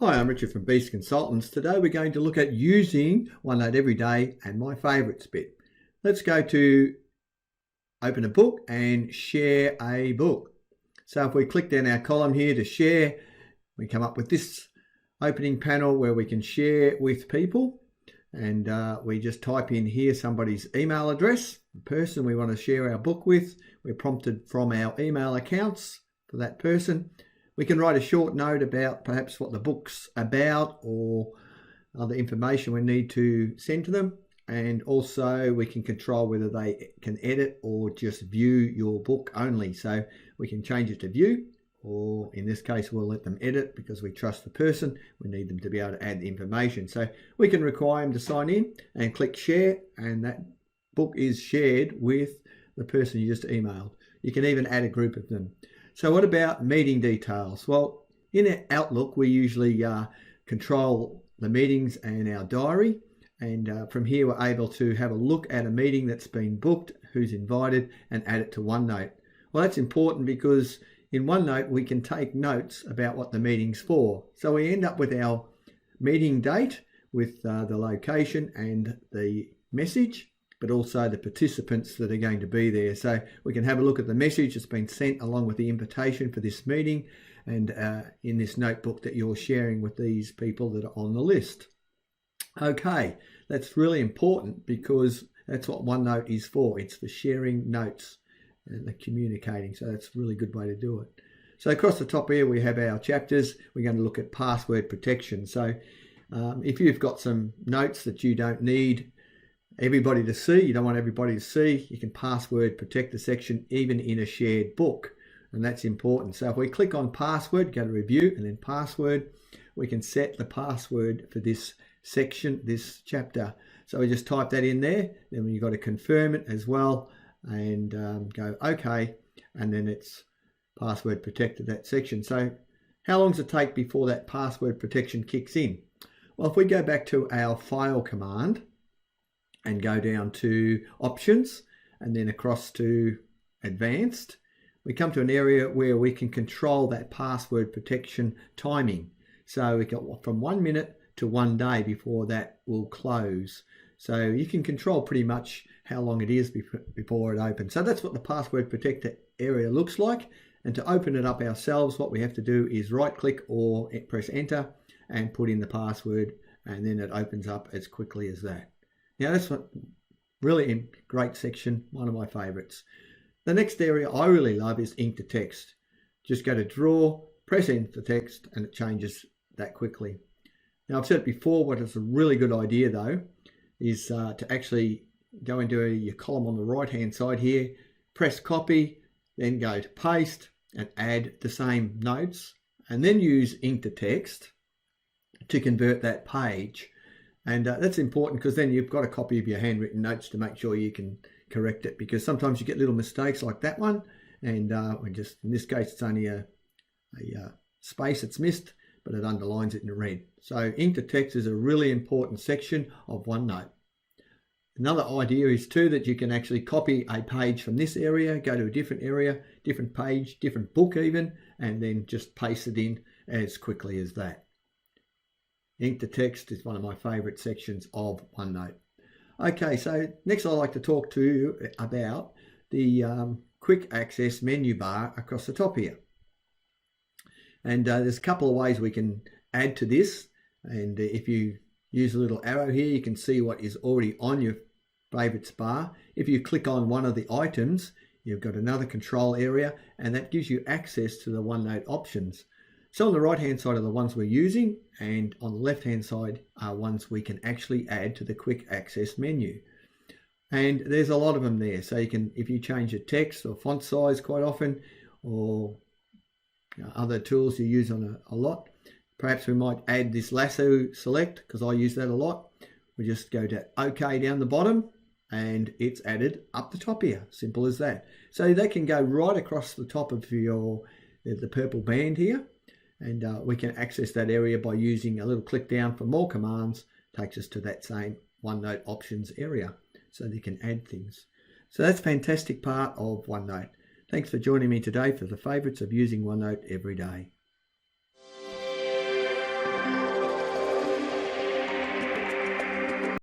Hi, I'm Richard from Beast Consultants. Today we're going to look at using OneNote every day and my favourites bit. Let's go to open a book and share a book. So if we click down our column here to share, we come up with this opening panel where we can share with people, and we just type in here somebody's email address, the person we want to share our book with. We're prompted from our email accounts for that person. We can write a short note about perhaps what the book's about or other information we need to send to them. And also we can control whether they can edit or just view your book only. So we can change it to view, or in this case, we'll let them edit because we trust the person. We need them to be able to add the information. So we can require them to sign in and click share, and that book is shared with the person you just emailed. You can even add a group of them. So what about meeting details? Well, in Outlook, we usually control the meetings and our diary. And from here, we're able to have a look at a meeting that's been booked, who's invited, and add it to OneNote. Well, that's important because in OneNote, we can take notes about what the meeting's for. So we end up with our meeting date with the location and the message, but also the participants that are going to be there. So we can have a look at the message that's been sent along with the invitation for this meeting, and in this notebook that you're sharing with these people that are on the list. Okay, that's really important because that's what OneNote is for. It's for sharing notes and the communicating. So that's a really good way to do it. So across the top here, we have our chapters. We're going to look at password protection. So if you've got some notes that you don't need everybody to see, you don't want everybody to see, you can password protect the section even in a shared book, and that's important. So if we click on password, go to review and then password, we can set the password for this section, this chapter. So we just type that in there, then you've got to confirm it as well and go okay, and then it's password protected that section. So how long does it take before that password protection kicks in? Well, if we go back to our file command and go down to options and then across to advanced, we come to an area where we can control that password protection timing. So we got from 1 minute to 1 day before that will close. So you can control pretty much how long it is before it opens. So that's what the password protector area looks like. And to open it up ourselves, what we have to do is right click or press enter and put in the password, and then it opens up as quickly as that. Now that's what really great section, one of my favorites. The next area I really love is ink to text. Just go to draw, press ink to text, and it changes that quickly. Now I've said it before, what is a really good idea though is to actually go into your column on the right hand side here, press copy, then go to paste and add the same notes, and then use ink to text to convert that page. And that's important because then you've got a copy of your handwritten notes to make sure you can correct it, because sometimes you get little mistakes like that one, and we just, in this case, it's only a space that's missed, but it underlines it in red. So ink to text is a really important section of OneNote. Another idea is too that you can actually copy a page from this area, go to a different area, different page, different book even, and then just paste it in as quickly as that. Ink to text is one of my favorite sections of OneNote. Okay, so next I'd like to talk to you about the quick access menu bar across the top here. And there's a couple of ways we can add to this. And if you use a little arrow here, you can see what is already on your favorites bar. If you click on one of the items, you've got another control area, and that gives you access to the OneNote options. So on the right hand side are the ones we're using, and on the left hand side are ones we can actually add to the quick access menu. And there's a lot of them there. So you can, if you change the text or font size quite often, or other tools you use on a lot, perhaps we might add this lasso select, because I use that a lot. We just go to OK down the bottom and it's added up the top here. Simple as that. So they can go right across the top of your the purple band here. And we can access that area by using a little click down for more commands. Takes us to that same OneNote options area, so they can add things. So that's a fantastic part of OneNote. Thanks for joining me today for the favourites of using OneNote every day.